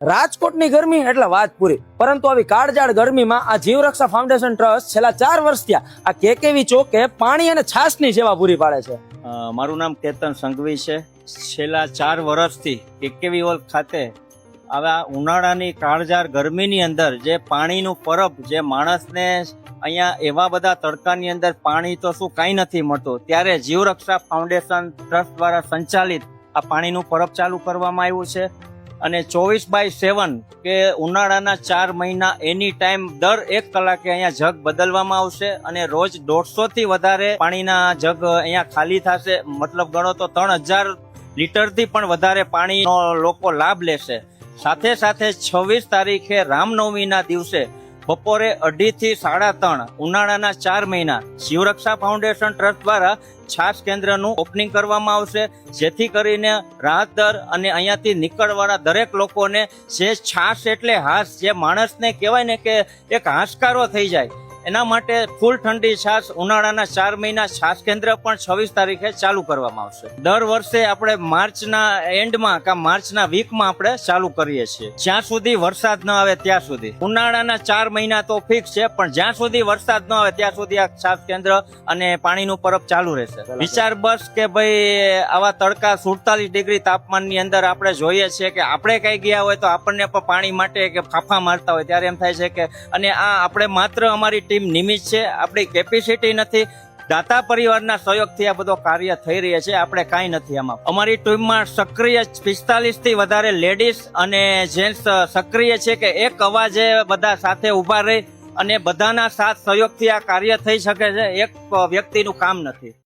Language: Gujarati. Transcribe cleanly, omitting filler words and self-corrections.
રાજકોટની ગરમી એટલે વાત પૂરી, પરંતુ આવી કાળજાળ ગરમીમાં આ જીવરક્ષા ફાઉન્ડેશન ટ્રસ્ટ છેલ્લા 4 વર્ષ થયા આ કેકેવી ચોકે પાણી અને છાશની સેવા પૂરી પાડે છે. મારું નામ કેતન સંઘવી છે. છેલ્લા 4 વર્ષથી કેકેવી હોલ ખાતે આવા ઉનાળાની કાળજાળ ગરમીની અંદર જે પાણીનું પરબ, જે માણસને અહીંયા એવા બધા તડકાની અંદર પાણી તો શું કાંઈ નથી મળતું, ત્યારે જીવરક્ષા ફાઉન્ડેશન ટ્રસ્ટ દ્વારા સંચાલિત આ પાણીનું પરબ ચાલુ કરવામાં આવ્યું છે. અને 24/7 કે ઉનાળાના 4 મહિના એની ટાઈમ દર 1 કલાકે અહીંયા જગ બદલવામાં આવશે અને રોજ 150 થી વધારે પાણીના જગ અહીંયા ખાલી થશે. મતલબ ગણો તો 3000 લીટરથી પણ વધારે પાણીનો લોકો લાભ લેશે. સાથે સાથે 26 તારીખે રામનવમીના દિવસે બપોરે 2:30 થી 3:30 ઉનાળાના 4 મહિના જીવરક્ષા ફાઉન્ડેશન ટ્રસ્ટ દ્વારા છાશ કેન્દ્રનું ઓપનિંગ કરવામાં આવશે, જેથી કરીને રાહતદર અને અહીંયાથી નીકળવાળા દરેક લોકોને જે છાશ એટલે હાશ, જે માણસને કહેવાય ને કે એક હાશકારો થઈ જાય, એના માટે ફૂલ ઠંડી છાશ ઉનાળાના 4 મહિના છાશ કેન્દ્ર પણ 26 તારીખે ચાલુ કરવામાં આવશે. દર વર્ષે આપણે માર્ચના એન્ડમાં કે માર્ચના વીકમાં આપણે ચાલુ કરીએ છીએ, જ્યાં સુધી વરસાદ ન આવે ત્યાં સુધી. ઉનાળાના 4 મહિના તો ફિક્સ છે, પણ જ્યાં સુધી વરસાદ ન આવે ત્યાં સુધી આ છાશ કેન્દ્ર અને પાણીનું પરબ ચાલુ રહેશે. વિચાર બસ કે ભાઈ આવા તડકા 47 ડિગ્રી તાપમાનની અંદર આપણે જોઈએ છીએ કે આપણે કઈ ગયા હોય તો આપણને પણ પાણી માટે કે ફાફા મારતા હોય, ત્યારે એમ થાય છે કે અને આ આપણે માત્ર અમારી ટીમ નિમિત્ત છે, આપણી કેપેસિટી નથી. દાતા પરિવારના સહયોગથી આ બધો કાર્ય થઈ રહ્યા છે, આપણે કાંઈ નથી આમાં. અમારી ટીમમાં સક્રિય 45 થી વધારે લેડીઝ અને જેન્ટ્સ સક્રિય છે કે એક અવાજે બધા સાથે ઉભા રહી અને બધાના સાથ સહયોગથી આ કાર્ય થઈ શકે છે. એક વ્યક્તિનું કામ નથી.